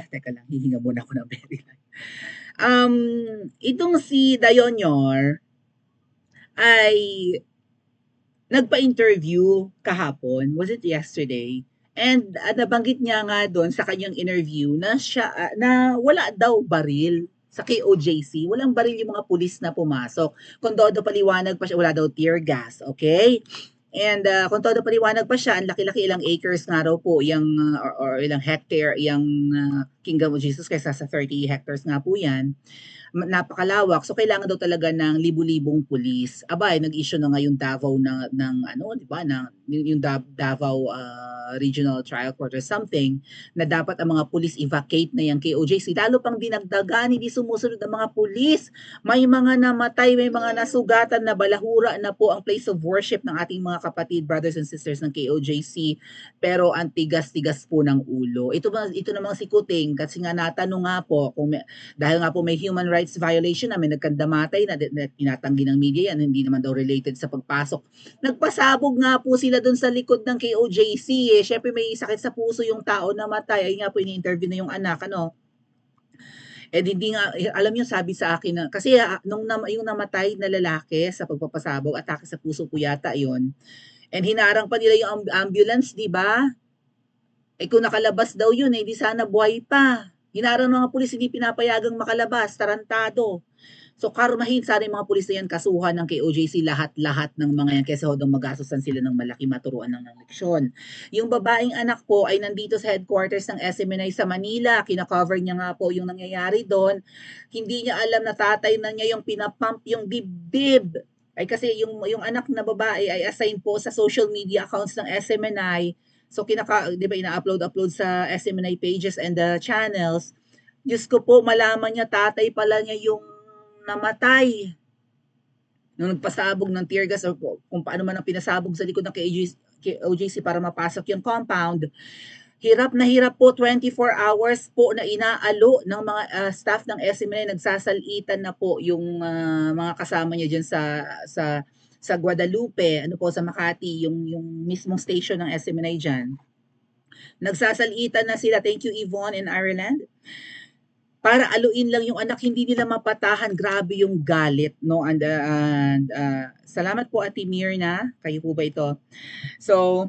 Teka lang, hihinga muna ako ng very light. Itong si Dayonyor ay nagpa-interview kahapon, was it yesterday? And nabanggit niya nga doon sa kanyang interview na siya na wala daw baril sa KOJC, walang baril yung mga pulis na pumasok. Kung todo paliwanag pa siya, wala daw tear gas, okay? And kung todo paliwanag pa siya, ang laki-laki ilang acres nga raw po, yung, or ilang hectare, yung Kingdom of Jesus, kaysa sa 30 hectares nga po yan napakalawak. So kailangan daw talaga ng libu-libong pulis. Abay, nag-issue na nga yung Davao ng ano, 'di ba, yung Davao Regional Trial Court or something na dapat ang mga pulis evacuate na yung KOJC. Lalo pang dinagdagan, hindi sumusunod ang mga pulis. May mga namatay, may mga nasugatan na balahura na po ang place of worship ng ating mga kapatid, brothers and sisters ng KOJC. Pero ang tigas-tigas po ng ulo. Ito namang si Kuting kasi nga natanong nga po kung dahil nga po may human rights violation na may nagkandamatay na tinatanggi ng media yan, hindi naman daw related sa pagpasok. Nagpasabog nga po sila doon sa likod ng KOJC. Siyempre may sakit sa puso yung tao na matay. Ay nga po, ini-interview na yung anak, ano. Hindi nga, alam niyo sabi sa akin na, kasi yung namatay na lalaki sa pagpapasabog, atake sa puso po yata yon. And hinarang pa nila yung ambulance, di ba? Kung nakalabas daw yun, di sana buhay pa. Hinarang ng mga pulis, hindi pinapayagang makalabas, tarantado. So karmahin sana yung mga pulis na yan kasuhan ng KOJC lahat-lahat ng mga yan kaysa hodang magastosan sila ng malaki maturuan ng leksyon. Yung babaeng anak ko ay nandito sa headquarters ng SMNI sa Manila. Kina-cover niya nga po yung nangyayari doon. Hindi niya alam na tatay na niya yung pinapump yung dibdib. Ay kasi yung anak na babae ay assigned po sa social media accounts ng SMNI. So di ba ina-upload sa SMNI pages and the channels. Diyos ko po, malaman niya tatay pala niya yung namatay nung nagpasabog ng tear gas o kung paano man ang pinasabog sa likod ng KOJC para mapasok yung compound. Hirap na hirap po, 24 hours po na inaalo ng mga staff ng SMNI, nagsasalitan na po yung mga kasama niya diyan sa Guadalupe, ano po sa Makati, yung mismong station ng SMNI diyan. Nagsasalitan na sila. Thank you Yvonne in Ireland. Para aluin lang yung anak, hindi nila mapatahan. Grabe yung galit, no? And salamat po Ate Mirna, kayo po ba ito? So,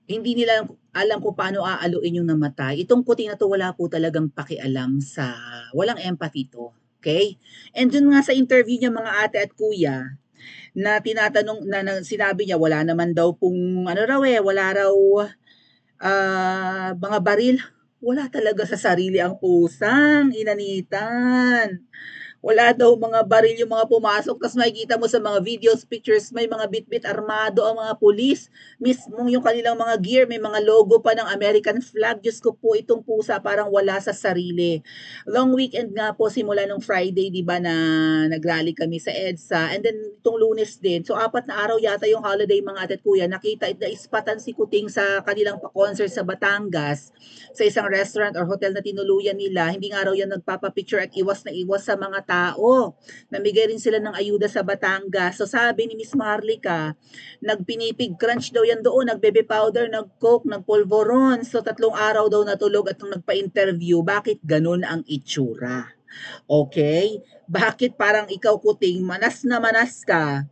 hindi nila alam kung paano aaluin yung namatay. Itong Kuting na to, wala po talagang pakialam sa, walang empathy to. Okay? And dun nga sa interview niya mga ate at kuya, na tinatanong, na sinabi niya, wala naman daw pong, wala raw mga baril. Wala talaga sa sarili ang pusang inanitan. Wala daw mga baril yung mga pumasok. Tapos makikita mo sa mga videos, pictures, may mga bit-bit armado ang mga pulis. Mismo yung kanilang mga gear, may mga logo pa ng American flag. Diyos ko po, itong pusa parang wala sa sarili. Long weekend nga po, simula nung Friday, di ba, na nagrally kami sa EDSA. And then, itong Lunes din. So, 4 na araw yata yung holiday, mga ate at kuya. Nakita, ispatan si Kuting sa kanilang pa-concert sa Batangas sa isang restaurant or hotel na tinuluyan nila. Hindi nga raw yan nagpapapicture at iwas na iwas sa mga tao. Namigay rin sila ng ayuda sa Batangas. So sabi ni Miss Maharlika, nagpinipig crunch daw yan doon, nag-baby powder, nag-coke, nag-polvoron. So 3 araw daw natulog at nung nagpa-interview, bakit ganun ang itsura? Okay? Bakit parang ikaw Kuting, manas na manas ka?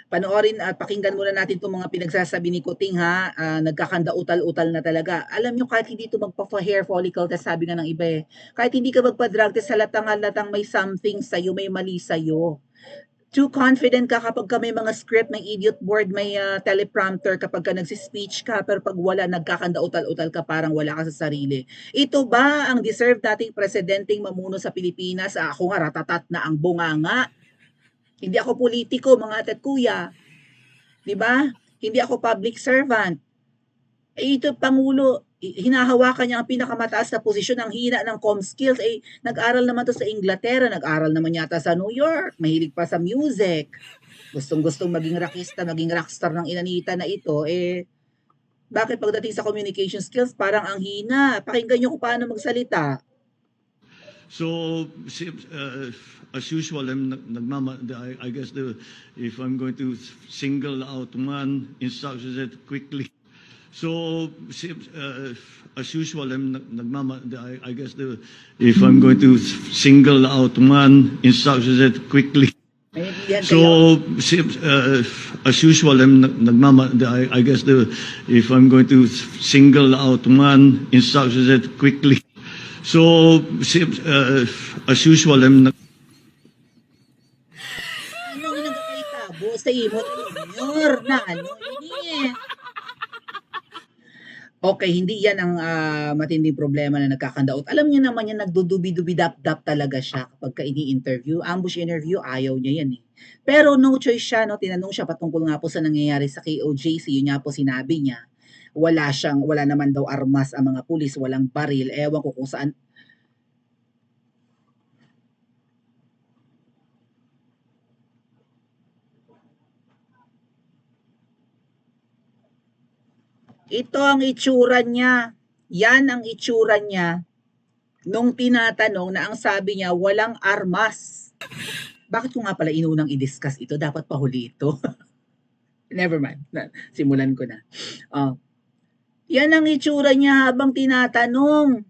Panoorin at pakinggan muna natin itong mga pinagsasabi ni Kuting ha. Nagkakanda-utal-utal na talaga. Alam nyo, kahit hindi ito magpa-hair follicle test, sabi nga ng iba kahit hindi ka magpa-drug test, halatang may something sa'yo, may mali sa'yo. Too confident ka kapag ka may mga script, may idiot board, may teleprompter kapag ka nagsispeech ka, pero pag wala, nagkakanda-utal-utal ka, parang wala ka sa sarili. Ito ba ang deserve nating presidenteng mamuno sa Pilipinas? Ako nga, ratatat na ang bunganga. Hindi ako politiko, mga ate at kuya. 'Di ba? Hindi ako public servant. Ito Pangulo, hinahawakan niya ang pinakamataas na posisyon, ang hina ng com skills. Nag-aral naman to sa Inglaterra, nag-aral naman yata sa New York, mahilig pa sa music. Gustong-gustong maging rockista, maging rockstar ng inanita na ito, bakit pagdating sa communication skills, parang ang hina. Pakinggan niyo kung paano magsalita. So, as usual, I guess if I'm going to single out one instruction set quickly. So, as usual, I guess if I'm going to single out one instruction set quickly. Naiintindihan kayo? So, as usual, I guess if I'm going to single out one instruction set quickly. So, as usual, Ano ang nagkakaitabo sa imo Junior na ano ini? Okay, hindi yan ang matinding problema na nagkakandaot. Alam niyo naman yan, nagdudubi-dubi-dap-dap talaga siya kapag ini-interview. Ambush interview, ayaw niya yan eh. Pero no choice siya, no? Tinanong siya patungkol nga po sa nangyayari sa KOJC, yun nga po sinabi niya. Wala naman daw armas ang mga pulis, walang baril. Ewan ko kung saan. Ito ang itsura niya. Yan ang itsura niya nung tinatanong na ang sabi niya walang armas. Bakit ko nga pala inunang i-discuss ito? Dapat pahuli ito. Never mind. Simulan ko na. Yan ang itsura niya habang tinatanong.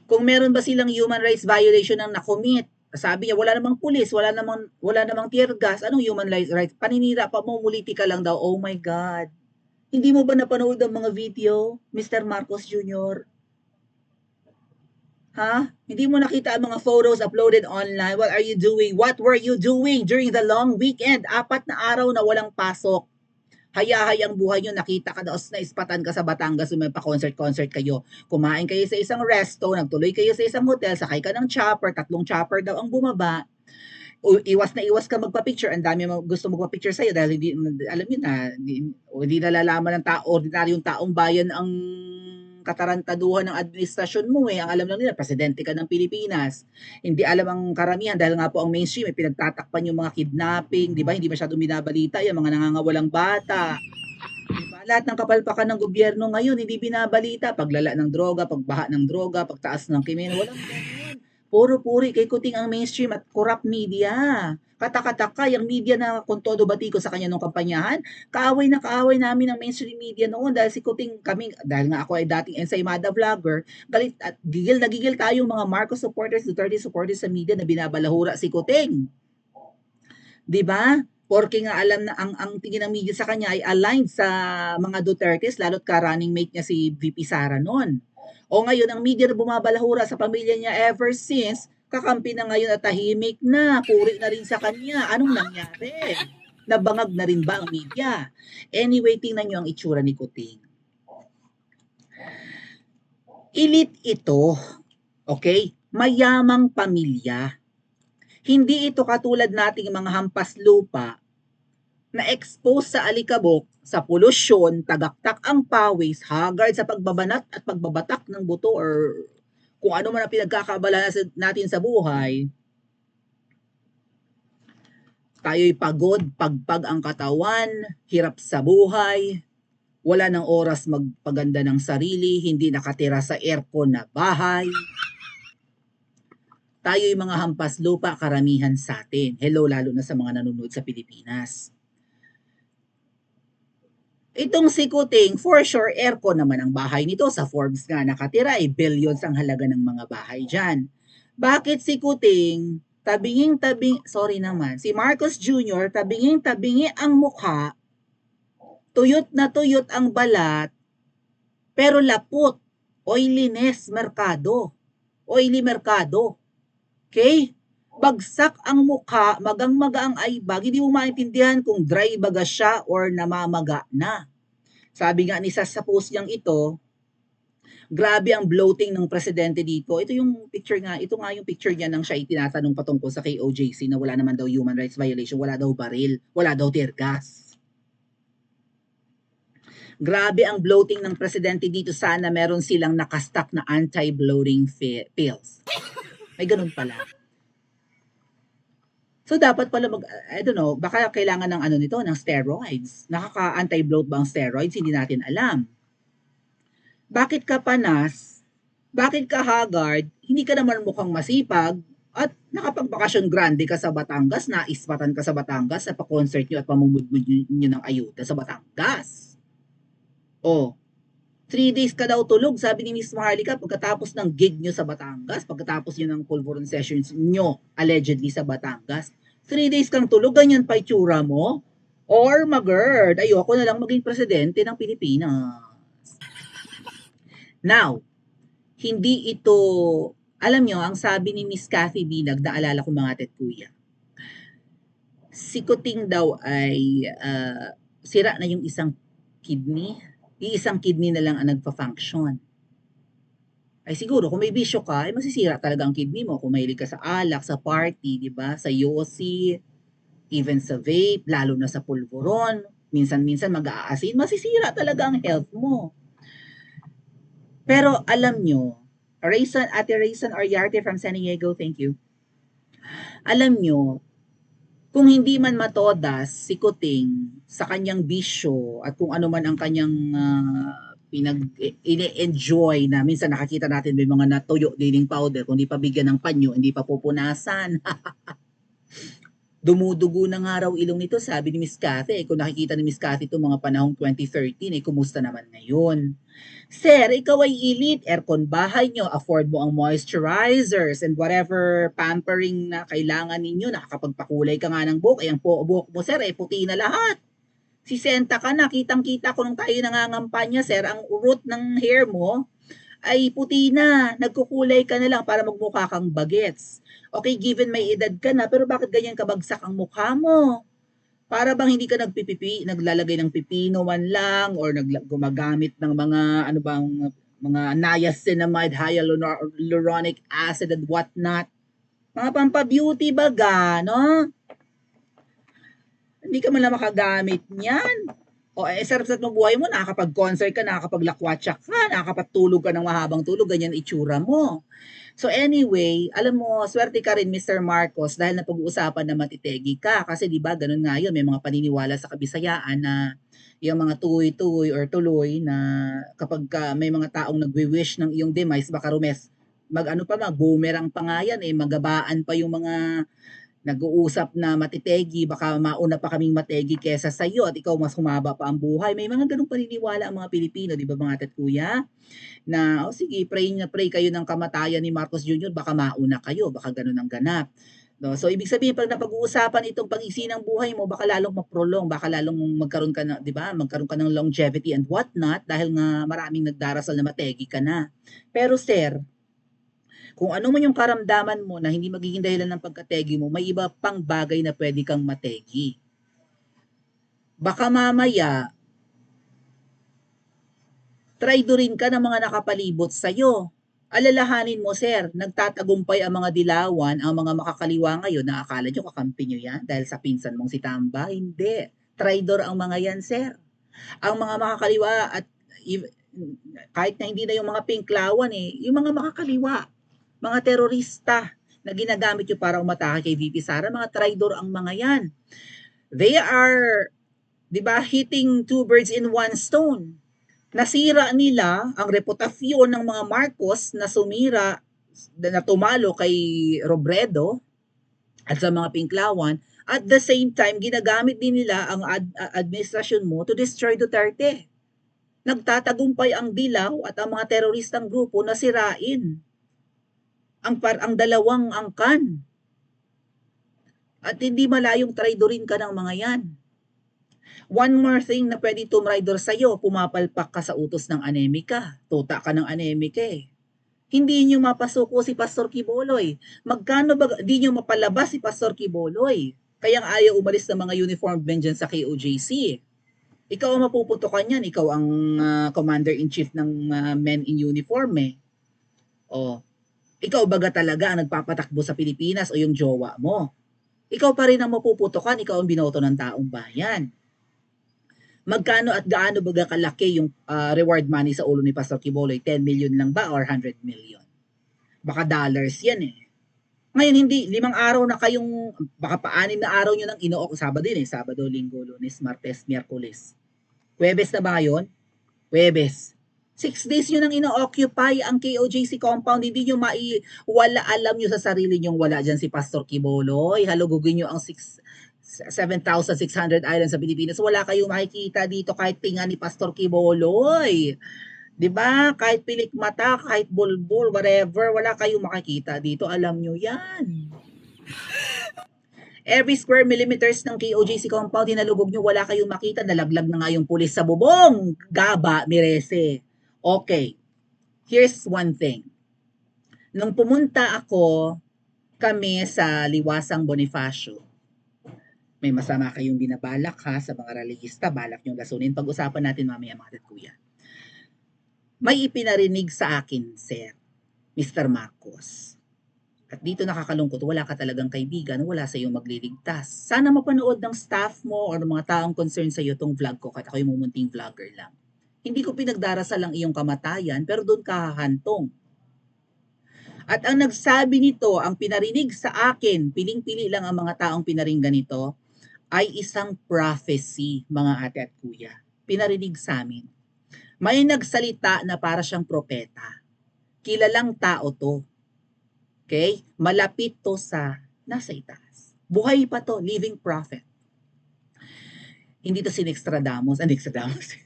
Kung meron ba silang human rights violation ang nakomit. Sabi niya, wala namang pulis, wala namang tear gas. Anong human rights? Paninira pa mo, politika lang daw. Oh my God. Hindi mo ba napanood ang mga video, Mr. Marcos Jr.? Ha? Hindi mo nakita ang mga photos uploaded online? What are you doing? What were you doing during the long weekend? 4 na araw na walang pasok. Hayahay ang buhay nyo, nakita ka daos na ispatan ka sa Batangas, may pa-concert kayo. Kumain kayo sa isang resto, nagtuloy kayo sa isang hotel, sakay ka ng chopper, 3 chopper daw ang bumaba. Iwas na iwas ka magpa-picture, ang dami gusto magpa-picture sa'yo dahil hindi, alam niyo na, hindi nalalaman ng ordinaryong taong bayan ang katarantaduhan ng administrasyon mo eh. Ang alam lang nila, presidente ka ng Pilipinas. Hindi alam ang karamihan dahil nga po ang mainstream, may pinagtatakpan yung mga kidnapping, di ba? Hindi masyadong binabalita yung mga nangangawalang bata. Diba? Lahat ng kapalpakan ng gobyerno ngayon, hindi binabalita. Paglala ng droga, pagbaha ng droga, pagtaas ng krimen, walang ganun. Puro-puri kay kuting ang mainstream at corrupt media. Katakataka, yung media na kung todo batiko sa kanya nung kampanyahan, kaaway na kaaway namin ang mainstream media noon dahil si kuting kami, dahil nga ako ay dating ensaymada vlogger, galit at gigil na gigil tayong mga Marcos supporters, Duterte supporters sa media na binabalahura si kuting. 'Di ba? Porque nga alam na ang tingin ng media sa kanya ay aligned sa mga Dutertes, lalo't ka running mate niya si VP Sara noon. O ngayon, ang media na bumabalahura sa pamilya niya ever since, kakampi na ngayon at tahimik na, puri na rin sa kanya. Anong nangyari? Nabangag na rin ba ang media? Anyway, tingnan niyo ang itsura ni Kuting. Elite ito, okay? Mayamang pamilya. Hindi ito katulad nating mga hampas lupa na expose sa alikabok, sa polusyon, tagaktak ang pawis, haggard sa pagbabanat at pagbabatak ng buto or kung ano man ang pinagkakabala natin sa buhay. Tayo'y pagod, pagpag ang katawan, hirap sa buhay, wala ng oras magpaganda ng sarili, hindi nakatira sa aircon na bahay. Tayo'y mga hampas lupa, karamihan sa atin. Hello, lalo na sa mga nanonood sa Pilipinas. Itong si Kuting, for sure, aircon naman ang bahay nito. Sa Forbes nga nakatira, billions ang halaga ng mga bahay dyan. Bakit si Kuting, sorry naman, si Marcos Jr., tabinging-tabingi ang mukha, tuyot na tuyot ang balat, pero lapot, oiliness merkado. Oily merkado. Okay? Bagsak ang mukha, magang-maga ang eyebag, hindi mo maintindihan kung dry baga siya or namamaga na. Sabi nga ni Sas sa post niyang ito, grabe ang bloating ng presidente dito. Ito yung picture nga, ito nga yung picture niya nang siya itinatanong patungkol sa KOJC na wala naman daw human rights violation, wala daw baril, wala daw tear gas. Grabe ang bloating ng presidente dito, sana meron silang nakastock na anti-bloating pills. May ganun pala. So dapat pala I don't know, baka kailangan ng nito, ng steroids. Nakaka-anti-bloat ba ang steroids? Hindi natin alam. Bakit ka panas? Bakit ka haggard? Hindi ka naman mukhang masipag at nakapagbakasyon grande ka sa Batangas, naispatan ka sa Batangas sa pa-concert nyo at pamumudmud nyo ng ayuda sa Batangas. Oh, 3 days ka daw tulog, sabi ni Miss Maharlika, pagkatapos ng gig nyo sa Batangas, pagkatapos nyo ng Pulveron sessions nyo, allegedly sa Batangas. 3 days kang tulog, ganyan pa itsura mo? Or magerd, ayoko na lang maging presidente ng Pilipinas. Now, hindi ito, alam nyo, ang sabi ni Miss Cathy Binag, naalala ko mga tetkuya, si Kuting daw ay sira na yung isang kidney, iisang kidney na lang ang nagpa-function. Ay siguro, kung may bisyo ka, ay masisira talaga ang kidney mo. Kung mahilig ka sa alak, sa party, di ba? Sa yosi, even sa vape, lalo na sa pulveron, minsan-minsan mag-aasin, masisira talaga ang health mo. Pero alam nyo, Ate Rayson Ariarte from San Diego, thank you. Alam nyo, kung hindi man matodas si Kuting sa kanyang bisyo at kung ano man ang kanyang ine-enjoy na minsan nakakita natin may mga natuyo dining powder, kung di pa bigyan ng panyo, hindi pa pupunasan. Dumudugo na nga raw ilong nito, sabi ni Miss Cathy. Kung nakikita ni Miss Cathy itong mga panahong 2013, kumusta naman ngayon? Sir, ikaw ay elite, aircon bahay nyo, afford mo ang moisturizers and whatever pampering na kailangan ninyo, nakakapagpakulay ka nga ng buhok, ang buhok mo sir, puti na lahat. Sisenta ka na, kitang-kita ko nung tayo nangangampanya sir, ang root ng hair mo ay puti na, nagkukulay ka na lang para magmukha kang bagets. Okay, given may edad ka na, pero bakit ganyan kabagsak ang mukha mo? Para bang hindi ka naglalagay ng pipino man lang or gumagamit ng mga ano bang mga niacinamide, hyaluronic acid and whatnot. Mga pampa-beauty baga, no? Hindi ka man lang makagamit niyan. O sarap-sarap ng buhay mo, nakakapag-concert ka, nakakapaglakwatsa ka, nakakapagtulog ka ng mahabang tulog, ganyan itsura mo. So anyway, alam mo, swerte ka rin Mr. Marcos dahil napag-uusapan na matitegi ka. Kasi di ba ganun nga yun, may mga paniniwala sa Kabisayaan na yung mga tuloy-tuloy or tuloy na kapag may mga taong nagwi-wish ng iyong demise, baka mag-boomerang pa nga yan, magabaan pa yung mga nag-uusap na matitegi, baka mauna pa kaming mategi kesa sa iyo at ikaw mas humaba pa ang buhay. May mga ganung paniniwala ang mga Pilipino, di ba mga tatkuya? Na, sige, pray kayo ng kamatayan ni Marcos Jr., baka mauna kayo, baka ganun ang ganap. No? So, ibig sabihin, pag napag-uusapan itong pag-iksi ng buhay mo, baka lalong maprolong, baka lalong magkaroon ka na, di ba, magkaroon ka ng longevity and whatnot, dahil nga maraming nagdarasal na mategi ka na. Pero sir, kung ano man yung karamdaman mo na hindi magiging dahilan ng pagkategi mo, may iba pang bagay na pwede kang mategi. Baka mamaya, traidorin ka ng mga nakapalibot sa'yo. Alalahanin mo, sir, nagtatagumpay ang mga dilawan, ang mga makakaliwa ngayon, na akala nyo kakampi nyo yan dahil sa pinsan mong si Tamba? Hindi. Traidor ang mga yan, sir. Ang mga makakaliwa at kahit na hindi na yung mga pinklawan yung mga makakaliwa, mga terorista na ginagamit nyo para umatake kay VP Sara, mga traidor ang mga yan. They are, di ba, hitting two birds in one stone. Nasira nila ang reputasyon ng mga Marcos na sumira, na tumalo kay Robredo at sa mga pinklawan. At the same time, ginagamit din nila ang administrasyon mo to destroy Duterte. Nagtatagumpay ang Dilaw at ang mga teroristang grupo na sirain ang dalawang angkan. At hindi malayong traidorin ka ng mga yan. One more thing na pwede tumraidor sa'yo, pumapalpak ka sa utos ng anemika. Tuta ka ng anemika Hindi nyo mapasuko si Pastor Quiboloy. Magkano ba, di nyo mapalabas si Pastor Quiboloy. Kaya ayaw umalis ng mga uniformed men dyan sa KOJC. Ikaw ang mapuputukan yan. Ikaw ang commander-in-chief ng men in uniform ikaw baga talaga ang nagpapatakbo sa Pilipinas o yung jowa mo? Ikaw pa rin ang mapuputukan, ikaw ang binoto ng taong bayan. Magkano at gaano baga kalaki yung reward money sa ulo ni Pastor Quiboloy? 10 million lang ba or 100 million? Baka dollars yan Ngayon hindi, 5 araw na kayong, baka pa 6 na araw nyo nang inook, Sabado Sabado, Linggo, Lunes, Martes, Miyerkules. Huwebes na ba yun? Huwebes. 6 days nyo nang ino-occupy ang KOJC compound, hindi nyo wala, alam nyo sa sarili nyong wala dyan si Pastor Quiboloy. Halugugin nyo ang 7,600 islands sa Pilipinas. Wala kayong makikita dito kahit tinga ni Pastor Kiboloy. 'Di ba? Kahit pilik mata, kahit bulbul, whatever, wala kayong makikita dito. Alam nyo yan. Every square millimeters ng KOJC compound, hinalugog nyo, wala kayong makita. Nalaglag na nga yung pulis sa bubong. Gaba, Mirese. Okay. Here's one thing. Nung pumunta kami sa Liwasang Bonifacio, may masama kayong binabalak ha sa mga relihista, balak yung lasunin. Pag-usapan natin mamaya mga kuya. May ipinarinig sa akin, Sir, Mr. Marcos. At dito nakakalungkot, wala ka talagang kaibigan, wala sa iyong magliligtas. Sana mapanood ng staff mo or ng mga taong concerned sa iyo itong vlog ko, kahit ako yung mumunting vlogger lang. Hindi ko pinagdarasal ang iyong kamatayan, pero doon ka hahantong. At ang nagsabi nito, ang pinarinig sa akin, piling-pili lang ang mga taong pinaringgan nito, ay isang prophecy, mga ate at kuya. Pinarinig sa amin. May nagsalita na para siyang propeta. Kilalang tao to. Okay? Malapit to sa nasa itaas. Buhay pa to, living prophet. Hindi to si Nostradamus,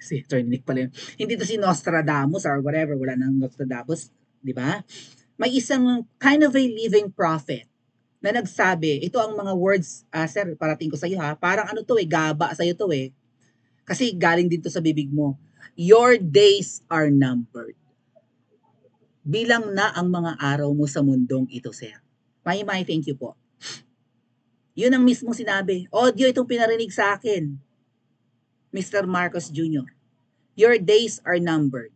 si Attorney Nick pala yun. Hindi to si Nostradamus or whatever, wala nang Nostradamus, di ba? May isang kind of a living prophet na nagsabi, ito ang mga words, sir, parating ko sa iyo ha, parang ano to gaba sa iyo to kasi galing din to sa bibig mo. Your days are numbered. Bilang na ang mga araw mo sa mundong ito, sir. May thank you po. Yun ang mismong sinabi. Audio itong pinarinig sa akin. Mr. Marcos Jr. Your days are numbered.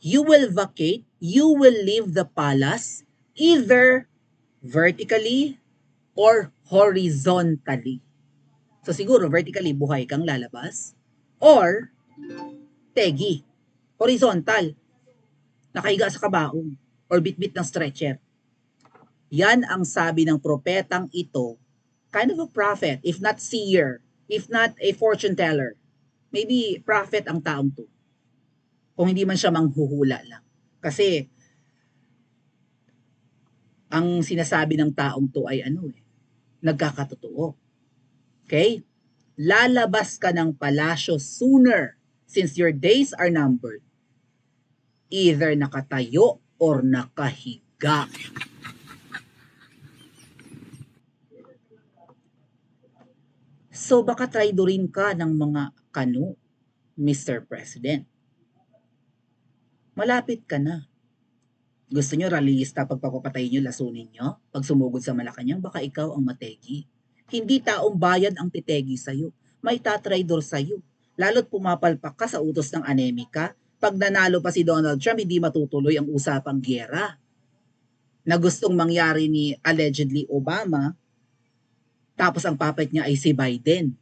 You will vacate, you will leave the palace either vertically or horizontally. So siguro vertically buhay kang lalabas or tegi, horizontal, nakahiga sa kabaong or bitbit ng stretcher. Yan ang sabi ng propetang ito, kind of a prophet, if not seer, if not a fortune teller. Maybe prophet ang taong to. Kung hindi man siya manghuhula lang. Kasi ang sinasabi ng taong to ay nagkakatotoo. Okay? Lalabas ka ng palasyo sooner since your days are numbered. Either nakatayo or nakahiga. So baka traidorin ka ng mga kano, Mr. President. Malapit ka na. Gusto nyo rallyista pagpapatay nyo, lasunin nyo? Pag sumugod sa Malacanang, baka ikaw ang mategi. Hindi taong bayan ang titegi sa'yo. May tatraidor sa'yo. Lalo't pumapalpak ka sa utos ng anemika. Pag nanalo pa si Donald Trump, hindi matutuloy ang usapang giyera na gustong mangyari ni allegedly Obama, tapos ang puppet niya ay si Biden.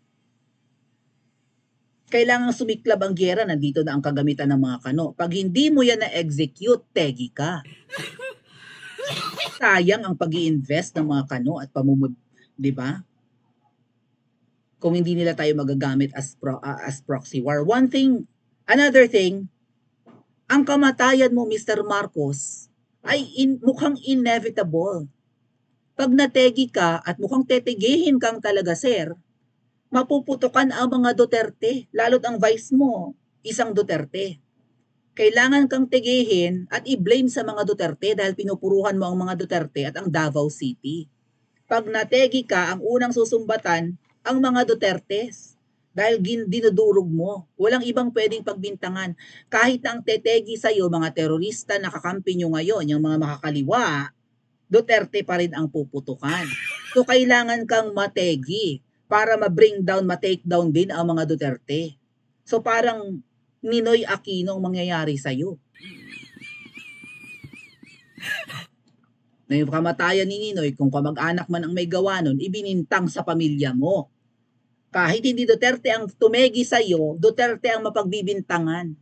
Kailangan sumiklab ang giyera, nandito na ang kagamitan ng mga kano. Pag hindi mo yan na-execute, tegi ka. Sayang ang pag-i-invest ng mga kano at di ba? Kung hindi nila tayo magagamit as proxy war. Another thing, ang kamatayan mo, Mr. Marcos, ay mukhang inevitable. Pag nategi ka at mukhang tetegihin kang talaga, sir, mapuputukan ang mga Duterte, lalo't ang vice mo, isang Duterte. Kailangan kang tegihin at i-blame sa mga Duterte dahil pinupuruhan mo ang mga Duterte at ang Davao City. Pag nategi ka, ang unang susumbatan, ang mga Dutertes. Dahil dinudurog mo. Walang ibang pwedeng pagbintangan. Kahit na ang tetegi sa'yo, mga terorista, nakakampi nyo ngayon, yung mga makakaliwa, Duterte pa rin ang puputukan. So, kailangan kang mategi para ma-bring down, ma-take down din ang mga Duterte. So, parang Ninoy Aquino ang mangyayari sa'yo. Na yung kamatayan ni Ninoy, kung kamag-anak man ang may gawa nun, ibinintang sa pamilya mo. Kahit hindi Duterte ang tumegi sa iyo, Duterte ang mapagbibintangan.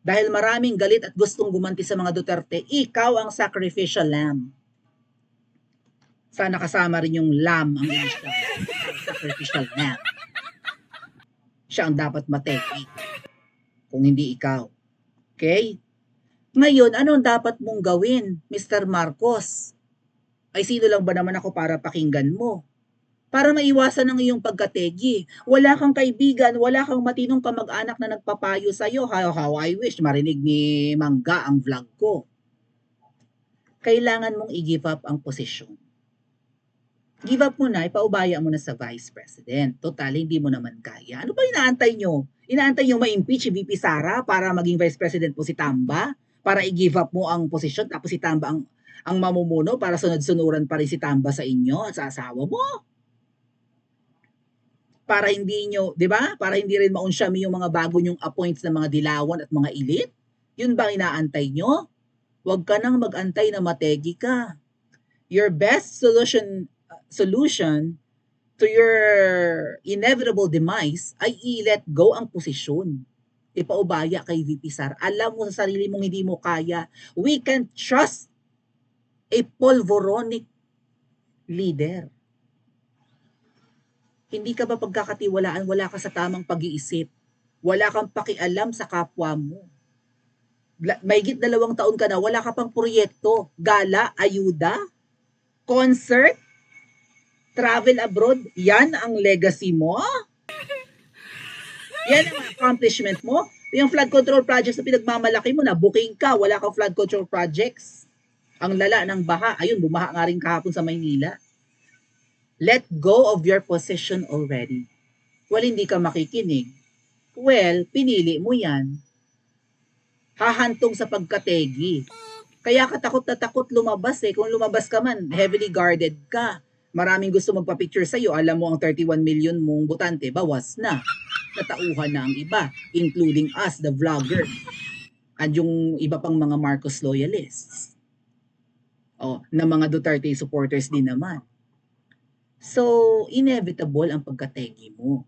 Dahil maraming galit at gustong gumanti sa mga Duterte, ikaw ang sacrificial lamb. Sana kasama rin yung lamb ang initial. Sacrificial lamb. Siya ang dapat mategi. Kung hindi ikaw. Okay? Ngayon, ano ang dapat mong gawin, Mr. Marcos? Ay sino lang ba naman ako para pakinggan mo? para maiwasan ang iyong pagkategi. Wala kang kaibigan, wala kang matinong kamag-anak na nagpapayo sa'yo. How I wish marinig ni Mangga ang vlog ko. Kailangan mong i-give up ang posisyon. Give up mo na, ipaubaya mo na sa Vice President. Total, hindi mo naman kaya. Ano ba inaantay nyo? Inaantay nyo ma-impeach si VP Sara para maging Vice President po si Tamba? Para i-give up mo ang posisyon tapos si Tamba ang mamumuno para sunod-sunuran pa rin si Tamba sa inyo at sa asawa mo? Para hindi nyo, di ba? Para hindi rin maunsyami yung mga bago nyong appoints ng mga dilawan at mga elite? Yun bang inaantay nyo? Huwag ka nang mag-antay na mategi ka. Your best solution to your inevitable demise ay i-let go ang posisyon. Ipaubaya kay VP Sara. Alam mo sa sarili mong hindi mo kaya. We can trust a polvoronic leader. Hindi ka ba pagkakatiwalaan, wala ka sa tamang pag-iisip. Wala kang pakialam sa kapwa mo. Mahigit 2 taon ka na, wala ka pang proyekto, gala, ayuda, concert, travel abroad. Yan ang legacy mo? Yan ang accomplishment mo? Yung flood control projects na pinagmamalaki mo na, booking ka, wala kang flood control projects. Ang lala ng baha, ayun, bumaha nga rin kahapon sa Maynila. Let go of your position already. Well, hindi ka makikinig. Well, pinili mo yan. Hahantong sa pagkategi. Kaya ka takot na takot lumabas eh. Kung lumabas ka man, heavily guarded ka. Maraming gusto magpa-picture sa'yo. Alam mo ang 31 million mong botante, bawas na. Natauhan na ang iba, including us, the vlogger. At yung iba pang mga Marcos loyalists. Na mga Duterte supporters din naman. So, inevitable ang pagkategi mo.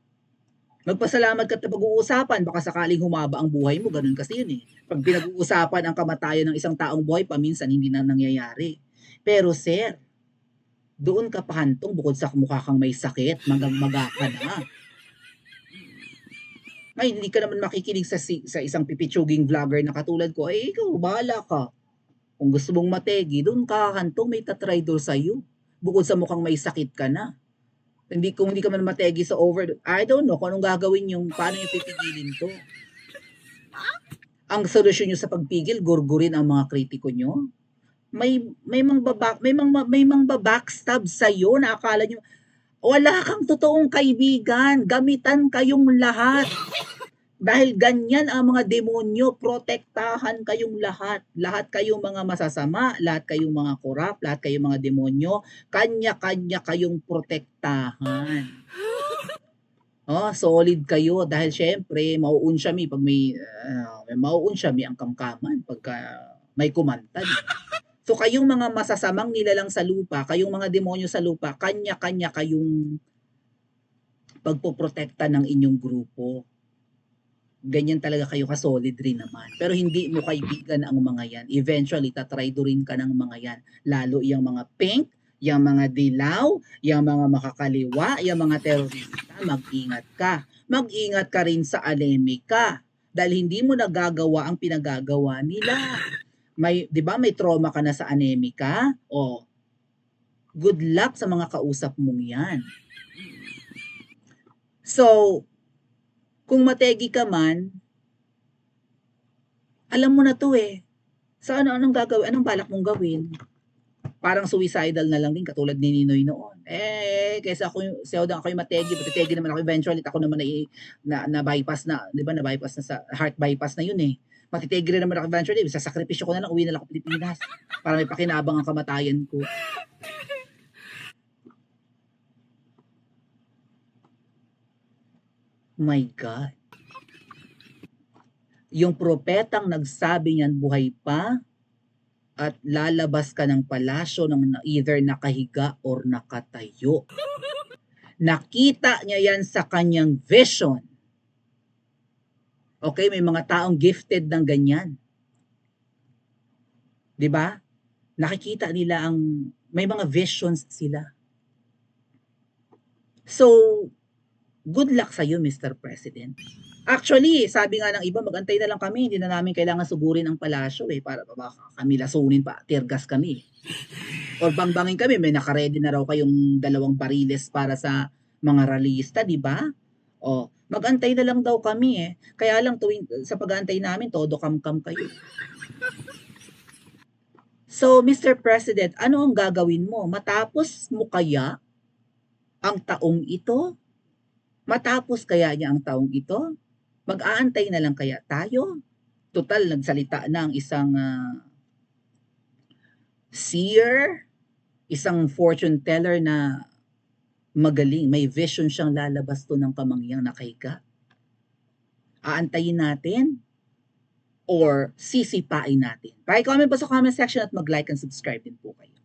Magpasalamat ka sa pag-uusapan, baka sakaling humaba ang buhay mo, ganun kasi yun eh. Pag pinag-uusapan ang kamatayan ng isang taong buhay, paminsan hindi na nangyayari. Pero sir, doon ka pahantong bukod sa mukha kang may sakit, magang-maga ka na. Ngayon, hindi ka naman makikinig sa isang pipitsuging vlogger na katulad ko, ikaw, bahala ka. Kung gusto mong mategi, doon ka hantong may tatraidor sa'yo. Bukod sa mukhang may sakit ka na. Kung hindi ka man mategi sa I don't know kung anong gagawin yung, paano yung pipigilin to. Ang solusyon nyo sa pagpigil, gurgurin ang mga kritiko nyo. May mga backstab sa'yo na akala nyo, wala kang totoong kaibigan, gamitan kayong lahat. Dahil ganyan ang mga demonyo, protektahan kayong lahat. Lahat kayong mga masasama, lahat kayong mga korap, lahat kayong mga demonyo, kanya-kanya kayong protektahan. Solid kayo dahil syempre mauunsyami pag may mauunsyami ang kamkaman pagka may kumantad. So kayong mga masasamang nilalang sa lupa, kayong mga demonyo sa lupa, kanya-kanya kayong pagpoprotekta ng inyong grupo. Ganyan talaga kayo ka-solid rin naman. Pero hindi mo kaibigan ang mga yan. Eventually, tatraidorin ka ng mga yan. Lalo yung mga pink, yung mga dilaw, yung mga makakaliwa, yung mga terorista. Mag-ingat ka. Mag-ingat ka rin sa anemika. Dahil hindi mo nagagawa ang pinagagawa nila. Di ba may trauma ka na sa anemika? Good luck sa mga kausap mong yan. So, kung mategi ka man, alam mo na to eh. So anong gagawin? Anong balak mong gawin? Parang suicidal na lang din katulad ni Ninoy noon. Kaysa ako yung mategi, matitegi naman ako eventually, ako naman na bypass na, 'di ba? Na bypass na sa heart bypass na yun eh. Matitegi rin naman ako eventually, sasakripisyo ko na lang, uwi na lang ako Pilipinas para may pakinabang ang kamatayan ko. My God. Yung propetang nagsabi niyan buhay pa at lalabas ka ng palasyo ng either nakahiga or nakatayo. Nakita niya yan sa kanyang vision. Okay, may mga taong gifted ng ganyan. 'Di ba? Nakikita nila may mga visions sila. So, good luck sa iyo, Mr. President. Actually, sabi nga ng iba, magantay na lang kami. Hindi na namin kailangan sugurin ang palasyo para baka kami lasunin pa. Tear gas kami. Or bangbangin kami, may naka-ready na raw kayong 2 bariles para sa mga rallyista, di ba? O, mag-antay na lang daw kami eh. Kaya lang tuwing sa pag-aantay namin, todo kamkam kayo. So, Mr. President, ano ang gagawin mo? Matapos mo kaya ang taong ito? Matapos kaya niya ang taong ito? Mag-aantay na lang kaya tayo? Total, nagsalita na ang isang seer, isang fortune teller na magaling. May vision siyang lalabas to ng kamangyang nakahiga. Aantayin natin or sisipain natin? Paki-comment po sa comment section at mag-like and subscribe din po kayo.